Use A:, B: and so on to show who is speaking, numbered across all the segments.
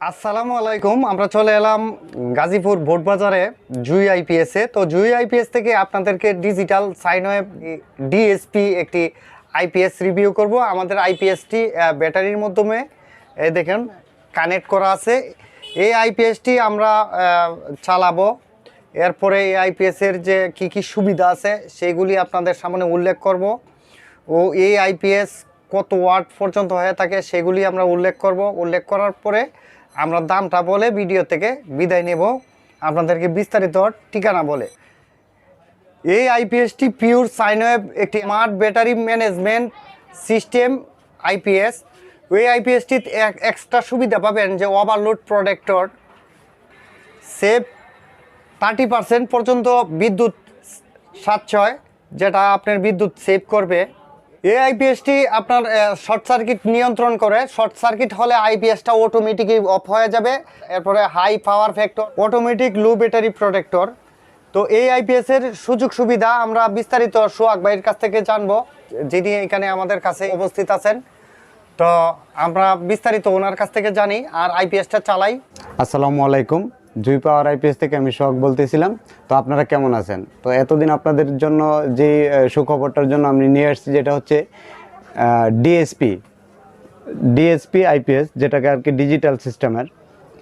A: আসসালামু আলাইকুম। আমরা চলে এলাম গাজীপুর বোট বাজারে জুই আইপিএসে। তো জুই আইপিএস থেকে আপনাদেরকে ডিজিটাল সাইন ওয়েভ ডিএসপি একটি আইপিএস রিভিউ করব। আমাদের আইপিএসটি ব্যাটারির মাধ্যমে দেখেন কানেক্ট করা আছে। এই আইপিএসটি আমরা চালাবো। এরপরে এই আইপিএসের যে কি সুবিধা আছে সেগুলি আপনাদের সামনে উল্লেখ করব ও এই আইপিএস কত ওয়াট পর্যন্ত হয়ে থাকে সেগুলি আমরা উল্লেখ করব। উল্লেখ করার পরে আমরা দামটা বলে ভিডিও থেকে বিদায় নেব, আপনাদেরকে বিস্তারিত ঠিকানা বলে। এই আইপিএসটি পিওর সাইন ওয়েভ একটি smart battery management system IPS. ওই আইপিএসটি এক্সট্রা সুবিধা পাবেন যে ওভারলোড প্রোটেক্টর, সেভ 30% পর্যন্ত বিদ্যুৎ সাশ্রয়, যেটা আপনার বিদ্যুৎ সেভ করবে। এই আইপিএসটি আপনার শর্ট সার্কিট নিয়ন্ত্রণ করে। শর্ট সার্কিট হলে আইপিএসটা অটোমেটিকই অফ হয়ে যাবে। এরপরে high power factor, automatic low battery protector. তো এই আইপিএসের সুযোগ সুবিধা আমরা বিস্তারিত সোহাগ ভাইয়ের কাছ থেকে জানবো, যিনি এখানে আমাদের কাছে উপস্থিত আছেন। তো আমরা বিস্তারিত ওনার কাছ থেকে জানি আর আইপিএসটা চালাই।
B: আসসালামু আলাইকুম, জুই পাওয়ার আইপিএস থেকে আমি সোহাগ বলতেছিলাম। তো আপনারা কেমন আছেন? তো এতদিন আপনাদের জন্য যে সুখবরটার জন্য আমি নিয়ে আসছি, যেটা হচ্ছে ডিএসপি আইপিএস, যেটাকে আর কি ডিজিটাল সিস্টেমের,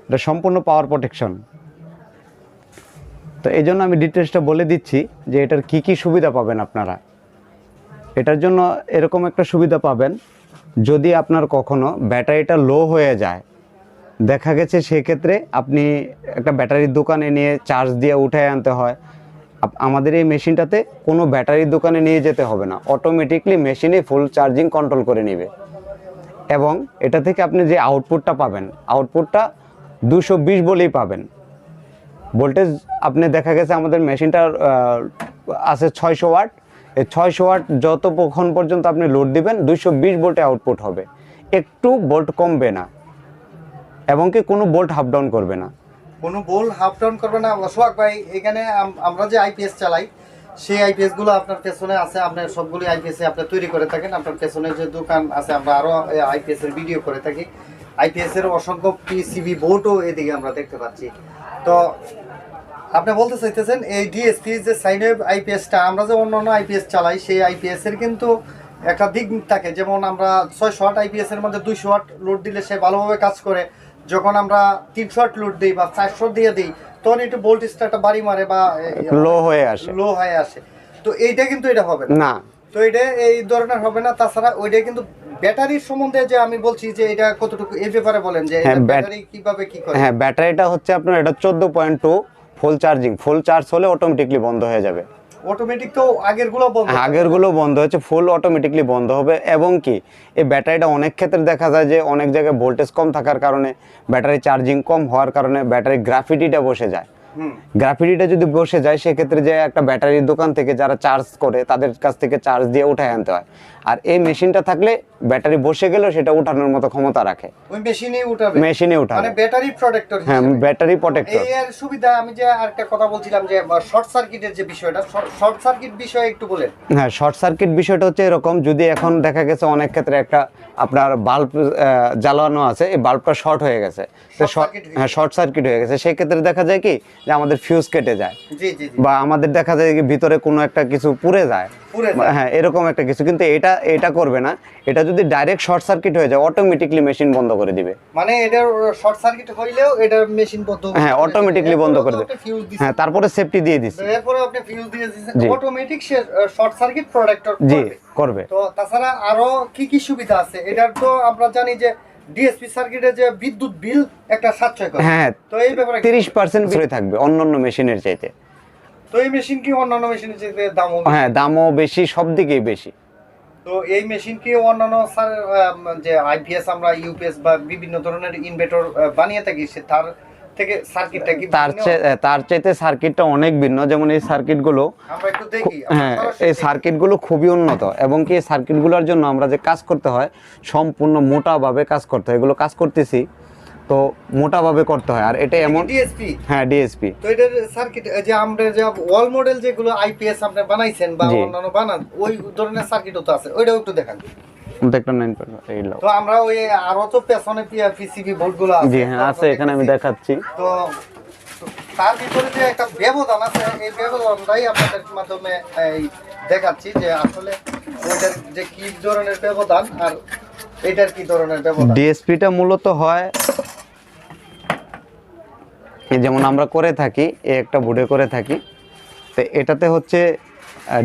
B: এটা সম্পূর্ণ পাওয়ার প্রোটেকশন। তো এই জন্য আমি ডিটেলসটা বলে দিচ্ছি যে এটার কি সুবিধা পাবেন আপনারা। এটার জন্য এরকম একটা সুবিধা পাবেন, যদি আপনার কখনো ব্যাটারিটা লো হয়ে যায়, দেখা গেছে সেক্ষেত্রে আপনি একটা ব্যাটারির দোকানে নিয়ে চার্জ দিয়ে উঠায় আনতে হয়। আমাদের এই মেশিনটাতে কোনো ব্যাটারির দোকানে নিয়ে যেতে হবে না, অটোমেটিকলি মেশিনে ফুল চার্জিং কন্ট্রোল করে নেবে। এবং এটা থেকে আপনি যে আউটপুটটা পাবেন, আউটপুটটা 220 বলেই পাবেন। ভোল্টেজ আপনি দেখা গেছে আমাদের মেশিনটার আছে 600 ওয়াট। এই 600 ওয়াট যতক্ষণ পর্যন্ত আপনি লোড দিবেন 220 ভোল্টে আউটপুট হবে, একটু ভোল্ট কমবে না এবং কি কোনো বোল্ট হাফ ডাউন করবে না।
A: কোনো বোল্ট হাফ ডাউন করবে না। সোহাগ ভাই, এখানে আমরা যে আইপিএস চালাই সেই আইপিএসগুলো আপনার পেছনে আছে। আপনার সবগুলি আইপিএস আপনি তৈরি করে থাকেন। আপনার পেছনে যে দোকান আছে, আমরা আরও আইপিএস এর ভিডিও করে থাকি। আইপিএস এর অসংখ্য পিসিবি বোর্ডও এদিকে আমরা দেখতে পাচ্ছি। তো আপনি বলতে চাইতেছেন এই ডিএসপি যে সাইন ওয়েভ আইপিএসটা আমরা যে অন্যান্য আইপিএস চালাই, সেই আইপিএস এর কিন্তু একটা দিক থাকে। যেমন আমরা 600 ওয়াট আইপিএস এর মধ্যে 200 ওয়াট লোড দিলে সে ভালোভাবে কাজ করে। যখন আমরা 300 ওয়াট লোড দিই বা 400 দিয়ে দিই, তখন একটু ভোল্টেজটা একটা বাড়ি মারে বা
B: লো হয়ে আসে।
A: তো এইটা কিন্তু এটা হবে
B: না।
A: তো এটা এই ধরনের হবে না। তাছাড়া ওইটা কিন্তু ব্যাটারির সম্বন্ধে যে আমি বলছি যে এটা কতটুকু এই ব্যাপারে বলেন যে ব্যাটারি কিভাবে কি করে।
B: হ্যাঁ, ব্যাটারিটা হচ্ছে আপনার এটা 14.2 ফুল চার্জিং। ফুল চার্জ হলে অটোমেটিকলি বন্ধ হয়ে যাবে।
A: অটোমেটিক তো আগেরগুলো
B: বন্ধ হয়েছে, ফুল অটোমেটিকলি বন্ধ হবে। এবং কি এই ব্যাটারিটা অনেক ক্ষেত্রে দেখা যায় যে অনেক জায়গায় ভোল্টেজ কম থাকার কারণে, ব্যাটারি চার্জিং কম হওয়ার কারণে ব্যাটারি গ্রাফিটিটা বসে যায়। গ্রাফিটিটা যদি বসে যায় সেক্ষেত্রে যে একটা ব্যাটারির দোকান থেকে যারা চার্জ করে তাদের কাছ থেকে চার্জ দিয়ে উঠায় আনতে হয়। আর এই মেশিনটা থাকলে ব্যাটারি বসে গেলেও সেটা উঠানোর মতো ক্ষমতা রাখে।
A: ওই মেশিনে উঠাবে,
B: মানে
A: ব্যাটারি প্রোটেক্টর।
B: হ্যাঁ, ব্যাটারি প্রোটেক্টর।
A: এর সুবিধা আমি যে আরেকটা কথা বলছিলাম যে শর্ট সার্কিটের যে বিষয়টা, শর্ট সার্কিট বিষয়ে একটু বলেন।
B: হ্যাঁ, শর্ট সার্কিট বিষয়টা হচ্ছে এরকম, যদি এখন দেখা গেছে অনেক ক্ষেত্রে একটা আপনার বাল্ব জ্বালানো আছে, এই বাল্বটা শর্ট হয়ে গেছে, শর্ট সার্কিট হয়ে গেছে, সেই ক্ষেত্রে দেখা যায় কি যে আমাদের ফিউজ কেটে যায়, বা আমাদের দেখা যায় কি ভিতরে কোনো একটা কিছু পুড়ে যায়। হ্যাঁ, এরকম একটা কিছু। কিন্তু এটা করবে না। এটা যদি ডাইরেক্ট শর্ট সার্কিট হয়ে যায় অটোমেটিকলি মেশিন বন্ধ করে দিবে।
A: মানে এটা শর্ট সার্কিট হইলেও এটা মেশিন বন্ধ,
B: হ্যাঁ, অটোমেটিকলি বন্ধ করে দেবে। হ্যাঁ, তারপরে সেফটি দিয়ে দিছি।
A: এরপরে আপনি ফিউজ দিয়ে দিয়েছেন, অটোমেটিক সে শর্ট সার্কিট প্রোটেক্টর
B: করবে।
A: তো তাছাড়া আরো কি সুবিধা আছে এটার? তো আমরা জানি যে ডিএসপি সার্কিটে যে বিদ্যুৎ বিল একটা সাশ্রয় করে।
B: হ্যাঁ,
A: তো এই ব্যাপারে
B: 30% বেশি থাকবে অন্যান্য মেশিনের চাইতে।
A: তো এই মেশিন কি অন্যান্য মেশিনের চাইতে দামও?
B: হ্যাঁ, দামও বেশি, সব দিকেই বেশি।
A: তো এই মেশিন কি অন্যান্য যে আইপিএস আমরা ইউপিএস বা বিভিন্ন ধরনের ইনভার্টার বানিয়ে থাকি, সে তার থেকে সার্কিটটা কি
B: তার চাইতে সার্কিটটা অনেক ভিন্ন। যেমন এই সার্কিটগুলো
A: আমরা একটু দেখি।
B: হ্যাঁ, এই সার্কিটগুলো খুবই উন্নত। এবং কি এই সার্কিটগুলোর জন্য আমরা যে কাজ করতে হয় সম্পূর্ণ মোটাভাবে কাজ করতে হয়। এগুলো কাজ করতেছি তো মোটাভাবে করতে হয়। আর এটা এমন
A: ডিএসপি।
B: হ্যাঁ, ডিএসপি।
A: তো এটার সার্কিট যে আমরা যে ওয়াল মডেল যেগুলো আইপিএস আপনি বানাইছেন বা অন্যান্য বানান, ওই ধরনের সার্কিটও তো আছে, ওইটাও একটু দেখান।
B: আমাদের একটা 9.5 এই
A: তো আমরা ওই আরো তো পেছনে পিসিবি বোর্ডগুলো আছে,
B: জি হ্যাঁ আছে, এখানে আমি দেখাচ্ছি।
A: তো তার ভিতরে যে একটা ব্যবধান আছে, এই ব্যবধানটাই আপনাদের মাধ্যমে এই দেখাচ্ছি যে আসলে ওইটার যে কি ধরনের ব্যবধান আর এটার কি ধরনের ব্যবধান।
B: ডিএসপিটা মূলত হয় যেমন আমরা করে থাকি, এই একটা বোর্ডে করে থাকি, তো এটাতে হচ্ছে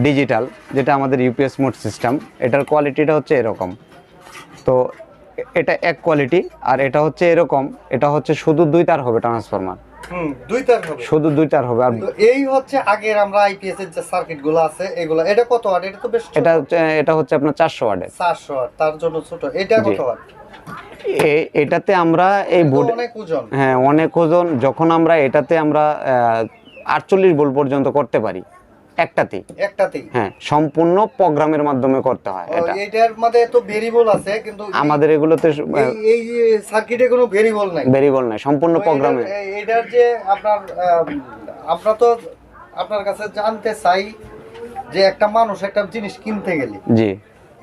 B: ডিজিটাল, যেটা আমাদের ইউপিএস মোড সিস্টেম, এটার কোয়ালিটিটা হচ্ছে এরকম। তো এটা এক কোয়ালিটি, আর এটা হচ্ছে এরকম, এটা হচ্ছে শুধু 2 তার হবে ট্রান্সফরমার,
A: দুই তার হবে,
B: শুধু 2 তার হবে। আর
A: তো এই হচ্ছে আগের আমরা আইপিএস এর যে সার্কিট গুলো আছে এগুলো, এটা কত ওয়াট? এটা তো বেশ ছোট।
B: এটা হচ্ছে আপনার 400 ওয়াটের।
A: 400 ওয়াট, তার জন্য ছোট। এটা কত ওয়াট?
B: এটাতে আমরা এই বোর্ড,
A: অনেক ওজন।
B: হ্যাঁ অনেক ওজন। যখন আমরা এটাতে আমরা 48 ভোল্ট পর্যন্ত করতে পারি একটাতেই। হ্যাঁ, সম্পূর্ণ প্রোগ্রামের মাধ্যমে করতে হয়। এটা
A: এটার মধ্যে তো ভেরিয়েবল আছে, কিন্তু
B: আমাদের এগুলোতে
A: এই সার্কিটে কোনো ভেরিয়েবল নাই।
B: ভেরিয়েবল নাই, সম্পূর্ণ প্রোগ্রামে।
A: এটার যে আপনার আমরা তো আপনার কাছে জানতে চাই যে একটা মানুষ একটা জিনিস কিনতে গেলে,
B: জি,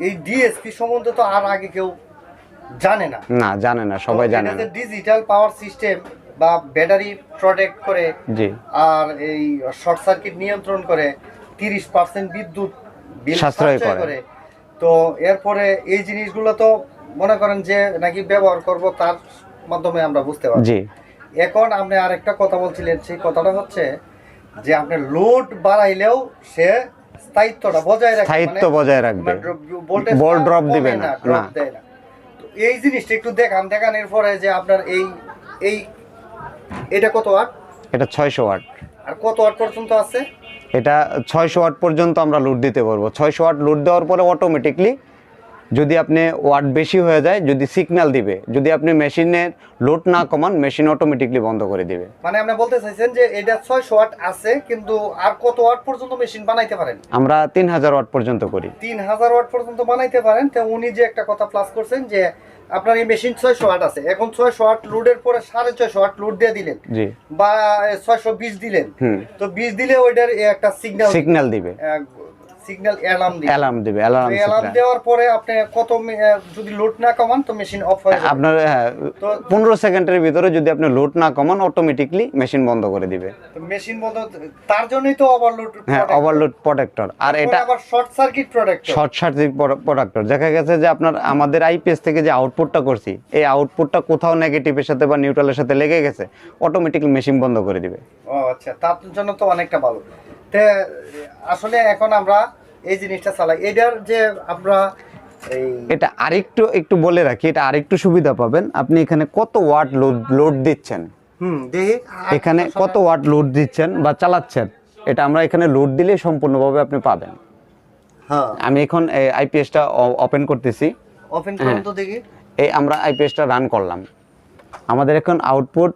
A: এই ডিএসপি সম্বন্ধে তো আর আগে কেউ জানে না।
B: না, জানে না, সবাই জানে না।
A: ডিজিটাল পাওয়ার সিস্টেম বা ব্যাটারি প্রোটেক্ট করে,
B: জি,
A: আর এই শর্ট সার্কিট নিয়ন্ত্রণ করে, 30% বিদ্যুৎ বিল
B: সাশ্রয়
A: করে। তো এরপরে এই জিনিসগুলো তো মনে করেন যে নাকি ব্যবহার করব, তার মাধ্যমে আমরা বুঝতে পারবো।
B: জি,
A: এখন আপনি আরেকটা কথা বলছিলেন, সেই কথাটা হচ্ছে যে আপনি লোড বাড়াইলেও সে স্থায়িত্বটা বজায় রাখবে,
B: স্থায়িত্ব বজায় রাখবে, ভোল্ট ড্রপ দিবে না।
A: ড্রপ দেয় না। তো এই জিনিসটা একটু দেখানোর পরে যে আপনার এই এটা কত ওয়াট?
B: এটা 600 ওয়াট।
A: আর কত ওয়াট পর্যন্ত আছে?
B: এটা 600 ওয়াট পর্যন্ত আমরা লোড দিতে পারবো। 600 ওয়াট লোড দেওয়ার পরে অটোমেটিকলি যদি আপনি ওয়াট বেশি হয়ে যায়, যদি সিগন্যাল দিবে, যদি আপনি মেশিনের লোড না কমান, মেশিন অটোমেটিকলি বন্ধ করে দিবে।
A: মানে আপনি বলতে চাইছেন যে এটা 600 ওয়াট আছে, কিন্তু আর কত ওয়াট পর্যন্ত মেশিন বানাইতে পারেন?
B: আমরা 3000 ওয়াট পর্যন্ত করি।
A: 3000 ওয়াট পর্যন্ত বানাইতে পারেন। তো উনি যে একটা কথা প্লাস করছেন যে আপনার এই মেশিন 600 ওয়াট আছে, এখন 600 ওয়াট লোডের পরে 650 ওয়াট লোড দিয়ে দিলেন,
B: জি,
A: বা 620 দিলেন, তো 20 দিলে ওইটার একটা সিগন্যাল
B: দিবে,
A: সিগন্যাল অ্যালার্ম দিবে।
B: অ্যালার্ম
A: দেওয়ার পরে আপনি কত যদি লোড না কমান তো মেশিন অফ হয়ে যাবে।
B: আপনার 15 সেকেন্ডের ভিতরে যদি আপনি লোড না কমান, অটোমেটিকলি মেশিন বন্ধ করে দিবে।
A: তো মেশিন বন্ধ, তার জন্যই তো ওভারলোড।
B: হ্যাঁ, ওভারলোড প্রোটেক্টর। আর এটা
A: আবার শর্ট সার্কিট
B: প্রোটেক্টর। দেখা গেছে যে আপনার আমাদের আইপিএস থেকে যে আউটপুটটা করছি, এই আউটপুটটা কোথাও নেগেটিভের সাথে বা নিউট্রালের সাথে লেগে গেছে, অটোমেটিকলি মেশিন বন্ধ করে দিবে।
A: ও আচ্ছা, তার জন্য তো অনেকটা ভালো। তে আসলে এখন আমরা এই জিনিসটা চালাই, এটার যে আমরা
B: এটা একটু বলে রাখি, এটা আরেকটু সুবিধা পাবেন। আপনি এখানে কত ওয়াট লোড দিচ্ছেন,
A: দেখি
B: এখানে কত ওয়াট লোড দিচ্ছেন বা চালাচ্ছেন, এটা আমরা এখানে লোড দিলে সম্পূর্ণভাবে আপনি পাবেন।
A: হ্যাঁ,
B: আমি এখন আইপিএসটা ওপেন করতেছি।
A: ওপেন করুন তো দেখি।
B: এই আমরা আইপিএসটা রান করলাম। আমাদের এখন আউটপুট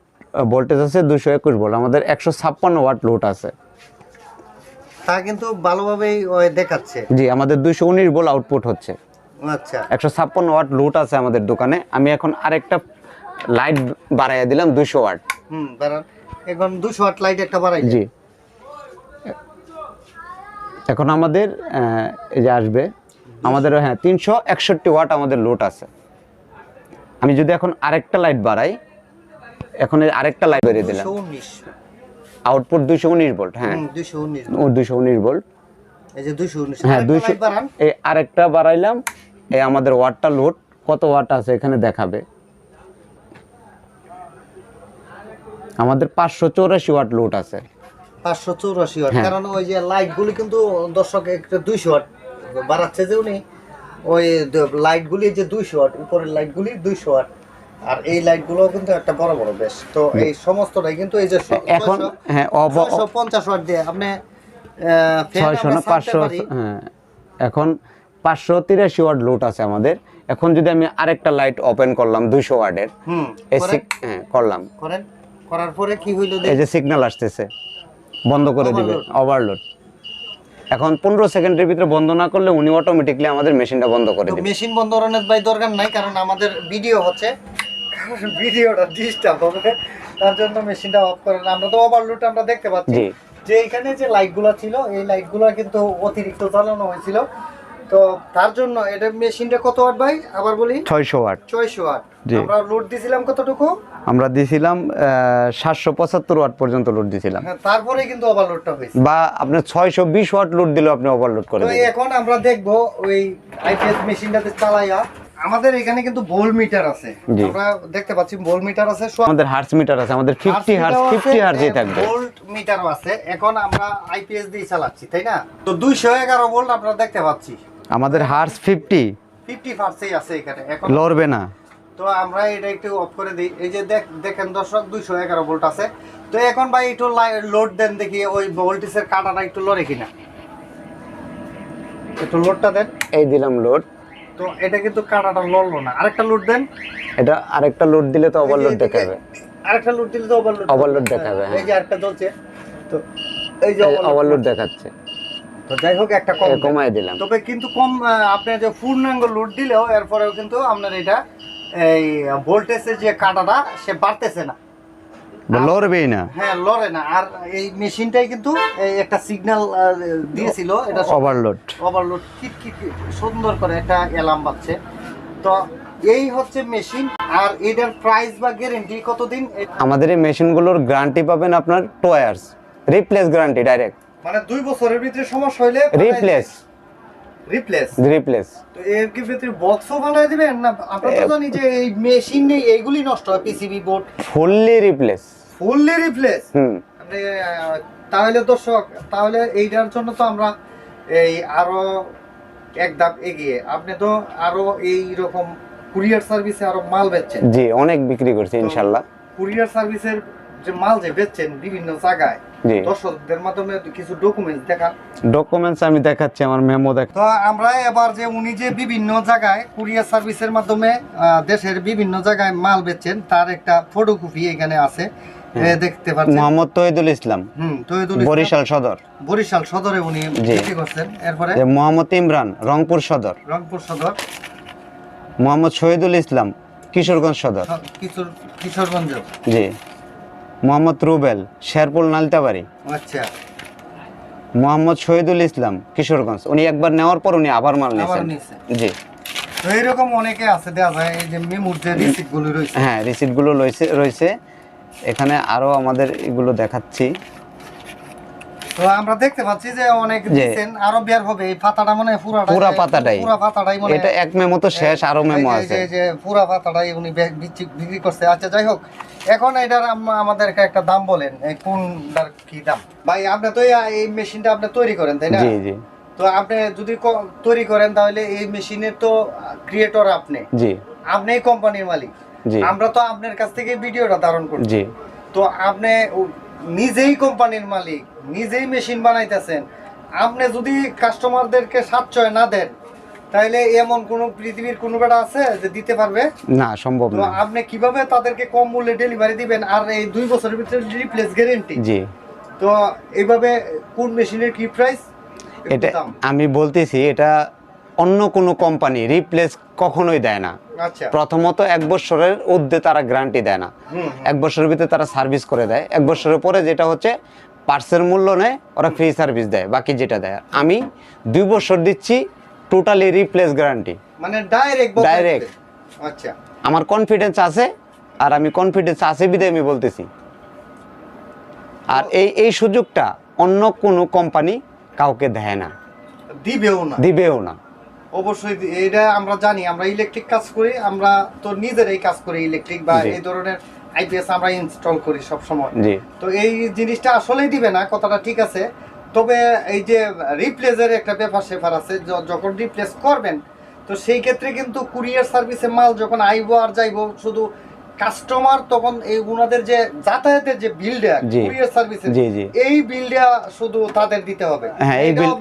B: ভোল্টেজ আছে 221 ভোল্ট, আমাদের 156 ওয়াট লোড আছে।
A: তা কিন্তু ভালোভাবেই দেখাচ্ছে।
B: জি, আমাদের 219 ভোল্ট আউটপুট হচ্ছে।
A: আচ্ছা,
B: 156 ওয়াট লোড আছে আমাদের দোকানে। আমি এখন আরেকটা লাইট বাড়াইয়া দিলাম 200 ওয়াট।
A: বাড়ান, এখন 200 ওয়াট লাইট একটা বাড়াই।
B: জি, এখন আমাদের এই যে আসবে আমাদের, হ্যাঁ 361 ওয়াট আমাদের লোড আছে। আমি যদি এখন আরেকটা লাইট বাড়াই, এখন আরেকটা লাইট বেরিয়ে দিলাম,
A: 219
B: আউটপুট 219 ভোল্ট। হ্যাঁ, 219 ভোল্ট।
A: এই যে 219,
B: হ্যাঁ 200
A: বাড়ান।
B: এই আরেকটা বাড়াইলাম। এই আমাদের ওয়াটটা লোড কত ওয়াট আছে এখানে দেখাবে। আমাদের 584 ওয়াট লোড আছে।
A: 584 ওয়াট, কারণ ওই যে লাইটগুলি কিন্তু দর্শক একটা 200 ওয়াট বাড়াচ্ছে, যে উনি ওই লাইটগুলি যে 200 ওয়াট, উপরের লাইটগুলি 200 ওয়াট, আর এই লাইটগুলো কিন্তু একটা বড় বড় বেশ। তো এই সমস্তটাই কিন্তু এই যে
B: এখন, হ্যাঁ
A: 650 ওয়াট দিয়ে আপনি
B: 600 না 500, হ্যাঁ এখন 583 ওয়াট লোড আছে আমাদের। এখন যদি আমি আরেকটা লাইট ওপেন করলাম 200 ওয়াটের, হ্যাঁ করলাম,
A: করার পরে কি হইল,
B: এই যে সিগন্যাল আসতেছে, বন্ধ করে দিবে, ওভারলোড। এখন 15 সেকেন্ডের ভিতরে বন্ধ না করলে উনি অটোমেটিকলি আমাদের মেশিনটা বন্ধ করে দিবে।
A: মেশিন বন্ধ করানোর ভাই দরকার নাই, কারণ আমাদের ভিডিও হচ্ছে, ভিডিওটা ডিস্টার্ব হবে, তার জন্য মেশিনটা অফ করেন। আমরা তো ওভারলোড আমরা দেখতে পাচ্ছি যে এখানে যে লাইটগুলো ছিল, এই লাইটগুলো কিন্তু অতিরিক্ত জ্বালানো হয়েছিল, তো তার জন্য এটা মেশিনটা কত ওয়াট ভাই আবার বলি?
B: 600 ওয়াট।
A: 600 ওয়াট।
B: জি।
A: আমরা লোড দিছিলাম কতটুকু?
B: আমরা দিছিলাম 775 ওয়াট পর্যন্ত লোড দিছিলাম।
A: হ্যাঁ, তারপরে কিন্তু ওভারলোডটা হয়েছে।
B: বা আপনি 620 ওয়াট লোড দিলেও আপনি ওভারলোড করে
A: তো
B: দিবেন।
A: এখন আমরা দেখব ওই আইপিএস মেশিনটাতে চালাইয়া আমাদের এখানে কিন্তু ভোল্ট মিটার আছে,
B: জি।
A: আমরা দেখতে পাচ্ছি ভোল্ট মিটার আছে,
B: আমাদের হার্টজ মিটার আছে, আমাদের 50 হার্টজ 50 হার্টজই থাকবে।
A: ভোল্ট মিটারও আছে। এখন আমরা আইপিএস দিয়ে চালাচ্ছি, তাই না? তো 211 ভোল্ট আপনারা দেখতে পাচ্ছি।
B: আমাদের হার্টজ
A: 50 হার্টজই আছে এখানে। এখন
B: লড়বে না।
A: তো আমরা এটা একটু অফ করে দিই। এই যে দেখেন দর্শক 211 ভোল্ট আছে। তো এখন ভাই একটু লোড দেন দেখি ওই ভোল্টেজের কাটাটা একটু লড়ে কিনা, একটু লোডটা দেন।
B: এই দিলাম লোড।
A: তো এটা কিন্তু কাটাটা লড়লো না, আরেকটা লোড দেন।
B: এটা আরেকটা লোড দিলে তো ওভারলোড দেখাবে।
A: আরেকটা লোড দিলে তো
B: ওভারলোড দেখাবে।
A: এই যে আরেকটা চলছে, তো এই যে
B: ওভারলোড দেখাচ্ছে।
A: তো যাই হোক একটা কম
B: কমায় দিলাম।
A: তবে কিন্তু কম আপনি যে পূর্ণাঙ্গ লোড দিলেও এরপরেও কিন্তু আপনার এটা এই ভোল্টেজের যে কাটাটা সে বাড়তেছে না,
B: লড়বেই না।
A: হ্যাঁ লড়ে না। আর এই মেশিনটাই কিন্তু এই একটা সিগন্যাল দিয়েছিল, এটা
B: ওভারলোড
A: কিট সুন্দর করে একটা অ্যালার্ম বাজছে। তো এই হচ্ছে মেশিন। আর এটার প্রাইস বা গ্যারান্টি কতদিন?
B: আমাদের এই মেশিনগুলোর গ্যারান্টি পাবেন আপনার 2 ইয়ার্স, রিপ্লেস গ্যারান্টি ডাইরেক্ট।
A: মানে 2 বছরের ভিতরে সমস্যা হইলে রিপ্লেস। তো এর কি ভিতরে বক্সও বানায় দিবেন না? আমরা তো জানি যে এই মেশিন নেই, এইগুলি নষ্ট হয়, পিসিবি বোর্ড
B: ফুললি রিপ্লেস।
A: মানে তাহলে দর্শক, তাহলে এইটার জন্য তো আমরা এই আরো এক ধাপ এগিয়ে, আপনি তো আরো এই রকম কুরিয়ার সার্ভিসে আরো মাল বেচছেন।
B: জি, অনেক বিক্রি করছি ইনশাআল্লাহ।
A: কুরিয়ার সার্ভিসের যে মাল যে বেচছেন বিভিন্ন জায়গায়,
B: জি,
A: দর্শকদের মাধ্যমে কিছু ডকুমেন্টস দেখান।
B: ডকুমেন্টস আমি দেখাচ্ছি, আমার মেমো দেখ।
A: তো আমরা এবার যে উনি যে বিভিন্ন জায়গায় কুরিয়ার সার্ভিসের মাধ্যমে দেশের বিভিন্ন জায়গায় মাল বেচছেন তার একটা ফটোকপি এখানে আছে, দেখতে পাচ্ছেন।
B: মোহাম্মদ তহিদুল ইসলাম, বরিশাল সদর।
A: বরিশাল সদরে উনি বিক্রি করছেন। এরপরে
B: মোহাম্মদ ইমরান, রংপুর সদর। মোহাম্মদ শহীদুল ইসলাম, কিশোরগঞ্জ সদর।
A: কিশোরগঞ্জ।
B: জি। মোহাম্মদ রুবেল, শেরপুর নালতাবাড়ি।
A: আচ্ছা।
B: মোহাম্মদ শহীদুল ইসলাম, কিশোরগঞ্জ। উনি একবার নেওয়ার পর উনি আবার মাল নিয়েছেন। জি।
A: তো এইরকম অনেকে আছে, দেওয়া যায় এই যে মেমোর যে রিসিপ্টগুলো রয়েছে।
B: হ্যাঁ, রিসিপ্টগুলো রয়েছে এখানে। আরো আমাদের এগুলো দেখাচ্ছি।
A: তো আমরা দেখতে পাচ্ছি যে অনেক দিবেন, আরো বের হবে। এই পাতাটা মানে পুরা পাতাটাই মানে
B: এটা এক মেমো তো শেষ, আরো মেমো আছে।
A: এই যে পুরা পাতাটাই উনি বিক্রি করছে। আচ্ছা, যাই হোক, এখন এটার আমাদেরকে একটা দাম বলেন, এই কোনটার কি দাম? ভাই আপনি তো এই মেশিনটা আপনি তৈরি করেন, তাই না?
B: জি জি।
A: তো আপনি যদি তৈরি করেন তাহলে এই মেশিনের তো ক্রিয়েটর আপনি।
B: জি।
A: আপনি এই কোম্পানির মালিক। জি। আমরা তো আপনার কাছ থেকে ভিডিওটা ধারণ করছি।
B: জি।
A: তো আপনি নিজেই কোম্পানির মালিক, নিজেই মেশিন বানাইতেছেন। আপনি যদি কাস্টমারদেরকে সাশ্রয় না দেন তাহলে এমন কোন পৃথিবীর কোন বেটা আছে যে দিতে পারবে?
B: না, সম্ভব না।
A: তো আপনি কিভাবে তাদেরকে কম মূল্যে ডেলিভারি দিবেন? আর এই 2 বছরের ভিতরে রিপ্লেস গ্যারান্টি।
B: জি।
A: তো এইভাবে কোন মেশিনের কি প্রাইস?
B: এটা আমি বলতেছি, এটা অন্য কোনো কোম্পানি রিপ্লেস কখনোই দেয় না।
A: আচ্ছা।
B: প্রথমত 1 বছরের ঊর্ধ্বে তারা গ্যারান্টি দেয় না। 1 বছরের ভিতরে তারা সার্ভিস করে দেয়। 1 বছরের পরে যেটা হচ্ছে পার্টসের মূল্য নেয়, ওরা ফ্রি সার্ভিস দেয়, বাকি যেটা দেয়। আমি 2 বছর দিচ্ছি টোটালি রিপ্লেস গ্যারান্টি,
A: মানে ডাইরেক্ট। আচ্ছা।
B: আমার কনফিডেন্স আছে, আর আমি কনফিডেন্স আছে বিধায় আমি বলতেছি। আর এই সুযোগটা অন্য কোনো কোম্পানি কাউকে দেয় না, দিবেও না।
A: অবশ্যই এটা আমরা জানি, আমরা ইলেকট্রিক কাজ করি, আমরা তো নিজেরাই কাজ করি ইলেকট্রিক বা এই ধরনের আইপিএস আমরা ইনস্টল করি সব সময়। তো এই জিনিসটা আসলেই দিবে না, কথাটা ঠিক আছে। তবে এই যে রিপ্লেসের একটা ব্যাপার আছে, যখন রিপ্লেস করবেন তো সেই ক্ষেত্রে কিন্তু কুরিয়ার সার্ভিসে মাল যখন আইবো আর যাইবো, শুধু কাস্টমার তখন এই উনাদের যে যাতায়াতের যে বিলটা কুরিয়ার সার্ভিসে, এই বিলটা শুধু তাদের দিতে হবে।
B: হ্যাঁ, এই বিল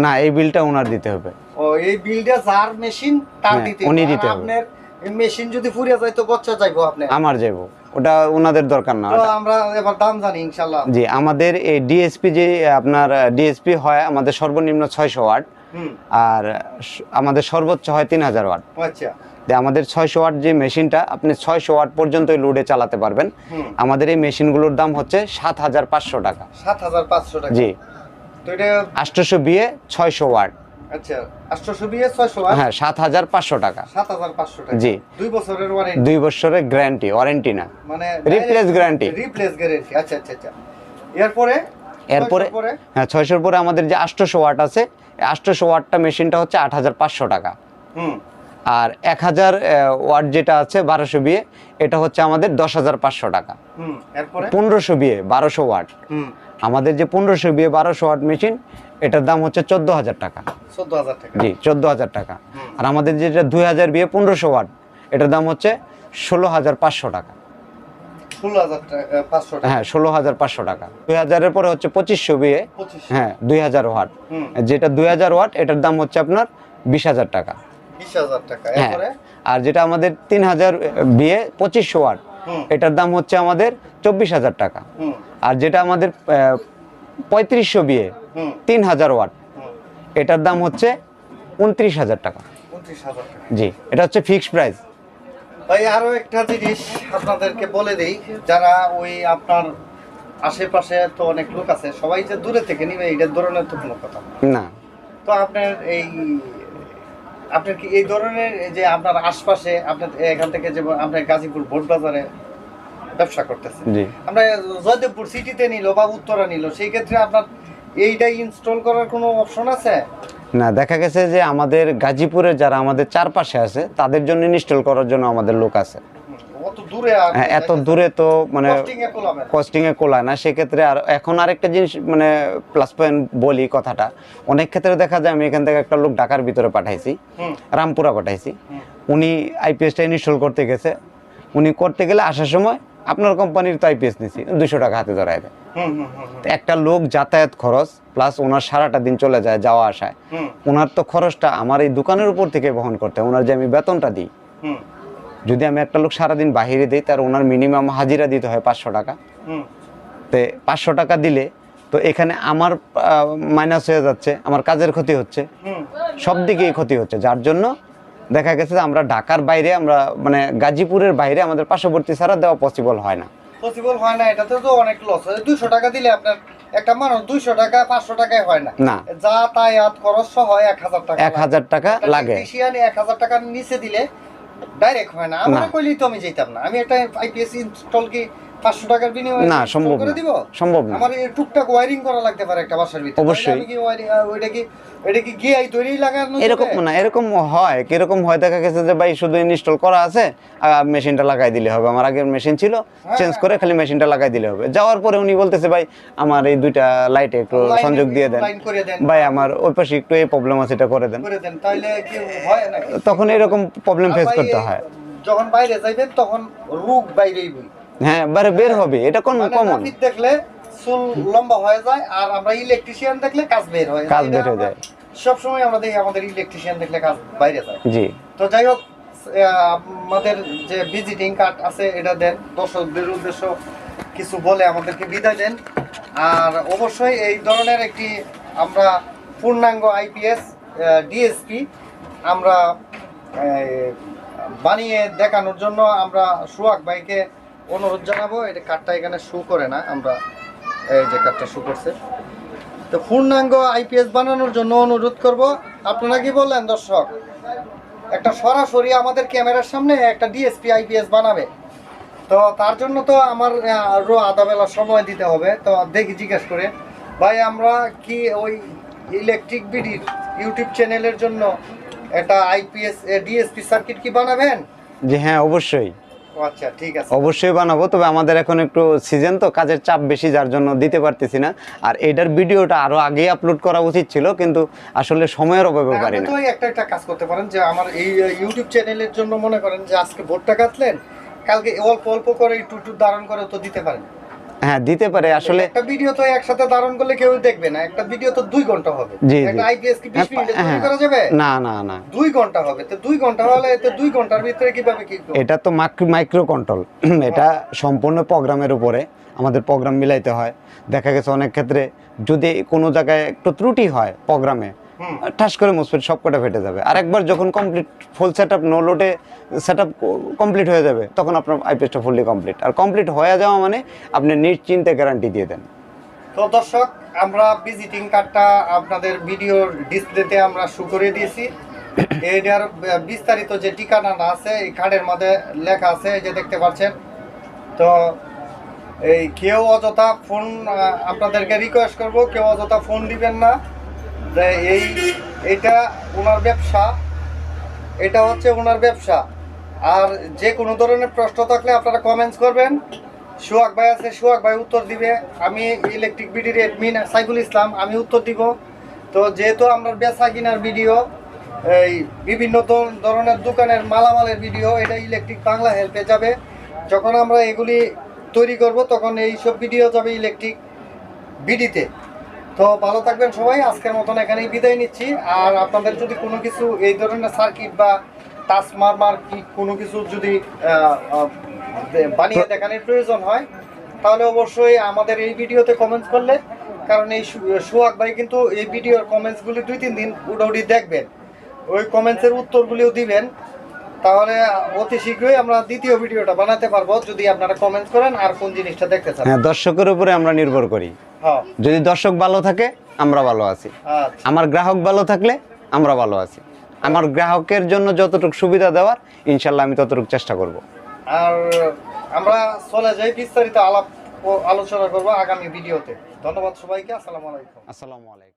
B: না, এই বিলটা ওনার দিতে হবে।
A: ও, এই বিলটা যার মেশিন তার দিতে হবে। আপনার মেশিন যদি ফুরিয়ে যায় তো গচ্চা যাইবো, আপনি
B: আমার যাইবো, ওটা ওনাদের দরকার না।
A: তো আমরা এবার দাম জানি ইনশাআল্লাহ।
B: জি। আমাদের এই ডিএসপি যে আপনার ডিএসপি হয়, আমাদের সর্বনিম্ন 600 ওয়াট, আর আমাদের সর্বোচ্চ হয় 3000 ওয়াট।
A: আচ্ছা।
B: আমাদের 600 ওয়াট যে মেশিনটা, আপনি 600 ওয়াট পর্যন্ত লোডে চালাতে পারবেন। আমাদের এই মেশিনগুলোর দাম হচ্ছে 7500 টাকা।
A: 7500 টাকা।
B: জি।
A: তো এটা
B: 800 বিয়ে 600 ওয়াট,
A: আচ্ছা 820 600
B: হ্যাঁ 7500 টাকা।
A: 7500 টাকা
B: জি।
A: 2 বছরের ওয়ারেন্টি।
B: 2 বছরের গ্যারান্টি, ওয়ারেন্টি না,
A: মানে
B: রিপ্লেস গ্যারান্টি।
A: রিপ্লেস গ্যারান্টি, আচ্ছা আচ্ছা আচ্ছা। এরপরে
B: হ্যাঁ 600 পরে আমাদের যে 800 ওয়াট আছে, 800 ওয়াটটা মেশিনটা হচ্ছে 8500 টাকা।
A: হুম।
B: আর 1000 ওয়াট যেটা আছে 1200 বিয়ে, এটা হচ্ছে আমাদের 10500 টাকা।
A: হুম। এরপরে
B: 1500 বিয়ে 1200 ওয়াট,
A: হুম।
B: আমাদের যে 1500 বিয়ে 1200 ওয়াট মেশিন, এটার দাম হচ্ছে 14000 টাকা।
A: 14000 টাকা।
B: জি 14000 টাকা। আর আমাদের যেটা 2000 বিয়ে 1500 ওয়াট, এটার দাম হচ্ছে 16500 টাকা।
A: 16500 টাকা।
B: হ্যাঁ 16500 টাকা। 2000 এর পরে হচ্ছে 2500 বিয়ে,
A: 2500।
B: হ্যাঁ 2000 ওয়াট,
A: হুম।
B: যেটা 2000 ওয়াট এটার দাম হচ্ছে আপনার 20000 টাকা।
A: 20000 টাকা।
B: হ্যাঁ।
A: এরপরে
B: আর যেটা আমাদের 3000 বিয়ে 2500 ওয়াট,
A: হুম।
B: এটার দাম হচ্ছে আমাদের 24000 টাকা।
A: হুম।
B: আর যেটা আমাদের 3500 বিয়ে
A: হুম।
B: 3000 ওয়াট,
A: হুম।
B: এটার দাম হচ্ছে 29000 টাকা।
A: 29000 টাকা।
B: জি এটা হচ্ছে ফিক্সড প্রাইস।
A: ভাই আরো একটা জিনিস আপনাদেরকে বলে দেই, যারা ওই আপনার আশেপাশে তো অনেক লোক আছে, সবাই যে দূরে থেকে নিবে এটা ধরনের তো কোনো কথা না।
B: না
A: তো আপনার কি এই ধরনের যে আপনার আশপাশে আপনার এখান থেকে যে আপনার গাজীপুর বোট বাজারে ব্যবসা করতেছে,
B: জি
A: আমরা জয়দেবপুর সিটিতে নিল বা উত্তরা নিল, সেই ক্ষেত্রে আপনার এইটা ইনস্টল করার কোনো অপশন আছে?
B: না, দেখা গেছে যে আমাদের গাজীপুরে যারা আমাদের চারপাশে আছে তাদের জন্য ইনস্টল করার জন্য আমাদের লোক আছে।
A: অত দূরে
B: হ্যাঁ, এত দূরে তো মানে কস্টিং এ কোলায় না। সেক্ষেত্রে আর এখন আরেকটা জিনিস মানে প্লাস পয়েন্ট বলি কথাটা, অনেক ক্ষেত্রে দেখা যায় আমি এখান থেকে একটা লোক ঢাকার ভিতরে পাঠাইছি, রামপুরা পাঠাইছি, উনি আইপিএসটা ইনস্টল করতে গেছে, উনি করতে গেলে আসার সময় আপনার কোম্পানির তো আইপিএস নিছি 200 টাকা হাতে ধরায় দেয়। তো একটা লোক যাতায়াত খরচ প্লাস ওনার সারাটা দিন চলে যায় যাওয়া আসায়, ওনার তো খরচটা আমার এই দোকানের উপর থেকে বহন করতে, ওনার যে আমি বেতনটা দিই, যদি আমি একটা লোক সারাদিন বাহিরে দিই তার ওনার মিনিমাম হাজিরা দিতে হয় 500 টাকা। তো 500 টাকা দিলে তো এখানে আমার মাইনাস হয়ে যাচ্ছে, আমার কাজের ক্ষতি হচ্ছে, সব দিকেই ক্ষতি হচ্ছে, যার জন্য দেখা গেছে যে আমরা ঢাকার বাইরে, আমরা মানে গাজীপুরের বাইরে আমাদের পার্শ্ববর্তী ছাড়া দেওয়া পসিবল হয় না।
A: পসিবল হয় না, এটাতে তো অনেক লস হয়। 200 টাকা দিলে আপনার একটা মানুষ 200 টাকা 500 টাকায় হয় না,
B: না
A: যাতায়াত খরচ সহ 1000 টাকা
B: 1000 টাকা লাগে।
A: 1000 টাকার নিচে দিলে ডাইরেক্ট হয় না। আমরা কইলেই তো আমি যেতাম না, আমি একটা আইপিএস ইনস্টল কি 500 টাকার বিনিময়ে
B: না সম্ভব
A: করে
B: না,
A: দিব?
B: সম্ভব না।
A: আমার এই টুকটাক ওয়্যারিং করা লাগতে পারে একটা বাসার ভিতরে,
B: অবশ্যই।
A: আমি কি ওয়্যারিং ওইটা কি গিয়ে তৈরি লাগানো
B: এরকম না, এরকম হয় কিরকম হয়, দেখা গেছে যে ভাই শুধু ইনস্টল করা আছে, মেশিনটা লাগাই দিলে হবে, আমার আগের মেশিন ছিল চেঞ্জ করে খালি মেশিনটা লাগাই দিলে হবে। যাওয়ার পরে উনি বলতেছে ভাই আমার এই দুইটা লাইটে একটু সংযোগ দিয়ে দেন, ভাই আমার ওই পাশে একটু এই প্রবলেম আছে এটা করে দেন,
A: তাইলে কি হয় না?
B: তখন এরকম প্রবলেম ফেস করতে হয়।
A: যখন বাইরে যাইবেন তখন রোগ বাইরেই বই,
B: হ্যাঁ বাইরে বের হবে, এটা কোন কমন।
A: নাপিত দেখলে চুল লম্বা হয়ে যায়, আর আমরা ইলেকট্রিশিয়ান দেখলে কাজ বের হয়,
B: কাজ বের হয়ে যায়।
A: সব সময় আমরা দেখি আমাদের ইলেকট্রিশিয়ান দেখলে কাজ বাইরে যায়।
B: জি
A: তো যাই হোক, আমাদের যে ভিজিটিং কার্ড আছে এটা দেন, দর্শকদের উদ্দেশ্য কিছু বলে আমাদেরকে বিদায় দেন। আর অবশ্যই এই ধরনের একটি আমরা পূর্ণাঙ্গ আইপিএস ডিএসপি আমরা বানিয়ে দেখানোর জন্য আমরা সোহাগ ভাইকে অনুরোধ জানাবো। এটা কার্ডটা এখানে শো করে না, আমরা এই যে কার্ডটা শো করছে, তো পূর্ণাঙ্গ আইপিএস বানানোর জন্য অনুরোধ করব। আপনারা কি বললেন দর্শক, একটা সরাসরি আমাদের ক্যামেরার সামনে একটা ডিএসপি আইপিএস বানাবে, তো তার জন্য তো আমার আরও আধা বেলা সময় দিতে হবে। তো দেখি জিজ্ঞেস করে, ভাই আমরা কি ওই ইলেকট্রিক বিডির ইউটিউব চ্যানেলের জন্য একটা আইপিএস ডিএসপি সার্কিট কি বানাবেন?
B: জি হ্যাঁ অবশ্যই,
A: আচ্ছা ঠিক আছে,
B: অবশ্যই বানাবো। তবে আমাদের এখন একটু সিজন তো কাজের চাপ বেশি, যার জন্য দিতে পারতেছি না। আর এটার ভিডিওটা আরো আগে আপলোড করা উচিত ছিল, কিন্তু আসলে সময়ের অভাবে পারি না।
A: তো একটা কাজ করতে পারেন যে আমার এই ইউটিউব চ্যানেলের জন্য মনে করেন যে আজকে ভোটটা কাটলেন, কালকে অল্প অল্প করে একটু ধারণ করে তো দিতে পারেন।
B: হ্যাঁ দিতে পারে, আসলে
A: একটা ভিডিও তো একসাথে ধারণ করলে কেউ দেখবে না, একটা ভিডিও তো 2 ঘন্টা হবে।
B: জি
A: একটা আইপিএস কি 20 মিনিটে তৈরি
B: হ্যাঁ,
A: করা যাবে?
B: না না না
A: 2 ঘন্টা হবে। তো 2 ঘন্টা হলে তো 2 ঘন্টার ভিতরে কিভাবে কি করব?
B: এটা তো মাইক্রো কন্ট্রোল, এটা সম্পূর্ণ প্রোগ্রামের উপরে, আমাদের প্রোগ্রাম মিলাইতে হয়। দেখা গেছে অনেক ক্ষেত্রে যদি কোনো জায়গায় একটু ত্রুটি হয় প্রোগ্রামে, ঠাস করে মুসফেট সবকটা ফেটে যাবে। আর একবার যখন কমপ্লিট ফুল সেটআপ নো লোডে সেটআপ কমপ্লিট হয়ে যাবে, তখন আপনার আইপিএসটা ফুললি কমপ্লিট। আর কমপ্লিট হয়ে যাওয়া মানে আপনি নিশ্চিন্তে গ্যারান্টি দিয়ে দেন।
A: তো দর্শক, আমরা ভিজিটিং কার্ডটা আপনাদের ভিডিওর ডিসপ্লেতে আমরা শো করে দিয়েছি। এটার বিস্তারিত যে ঠিকানাটা আছে এই কার্ডের মধ্যে লেখা আছে, এই যে দেখতে পাচ্ছেন। তো এই কেউ অযথা ফোন, আপনাদেরকে রিকোয়েস্ট করব, কেউ অযথা ফোন দিবেন না। যে এইটা ওনার ব্যবসা, এটা হচ্ছে ওনার ব্যবসা। আর যে কোনো ধরনের প্রশ্ন থাকলে আপনারা কমেন্টস করবেন। সোহাগ ভাই আছে, সোহাগ ভাই উত্তর দিবে। আমি ইলেকট্রিক বিডির অ্যাডমিন সাইফুল ইসলাম, আমি উত্তর দিব। তো যেহেতু আমরা বেচা কিনার ভিডিও, এই বিভিন্ন ধরনের দোকানের মালামালের ভিডিও, এটা ইলেকট্রিক বাংলা হেল্পে যাবে। যখন আমরা এগুলি তৈরি করব তখন এই সব ভিডিও যাবে ইলেকট্রিক বিডিতে। তো ভালো থাকবেন সবাই, আজকের মতন এখানেই বিদায় নিচ্ছি। আর আপনাদের যদি কোনো কিছু এই ধরনের সার্কিট বা ট্রান্সফরমার কি কোনো কিছু যদি বানিয়ে দেখানোর প্রয়োজন হয়, তাহলে অবশ্যই আমাদের এই ভিডিওতে কমেন্টস করলে, কারণ এই সোহাগ ভাই কিন্তু এই ভিডিওর কমেন্টসগুলি 2-3 দিন উড়াউড়ি দেখবেন, ওই কমেন্টসের উত্তরগুলিও দিবেন। তাহলে অতি শীঘ্রই আমরা দ্বিতীয় ভিডিওটা বানাতে পারবো, যদি আপনারা কমেন্টস করেন আর কোন জিনিসটা দেখতে চান।
B: হ্যাঁ, দর্শকের উপরে আমরা নির্ভর করি।
A: হ্যাঁ,
B: যদি দর্শক ভালো থাকে আমরা ভালো আছি,
A: আচ্ছা।
B: আমার গ্রাহক ভালো থাকলে আমরা ভালো আছি। আমার গ্রাহকের জন্য যতটুকু সুবিধা দেওয়ার ইনশাল্লাহ আমি ততটুকু চেষ্টা করব।
A: আর আমরা চলে যাই, বিস্তারিত আলাপ ও আলোচনা করবো আগামী ভিডিওতে। ধন্যবাদ সবাইকে, আসসালামু আলাইকুম।
B: আসসালামু আলাইকুম।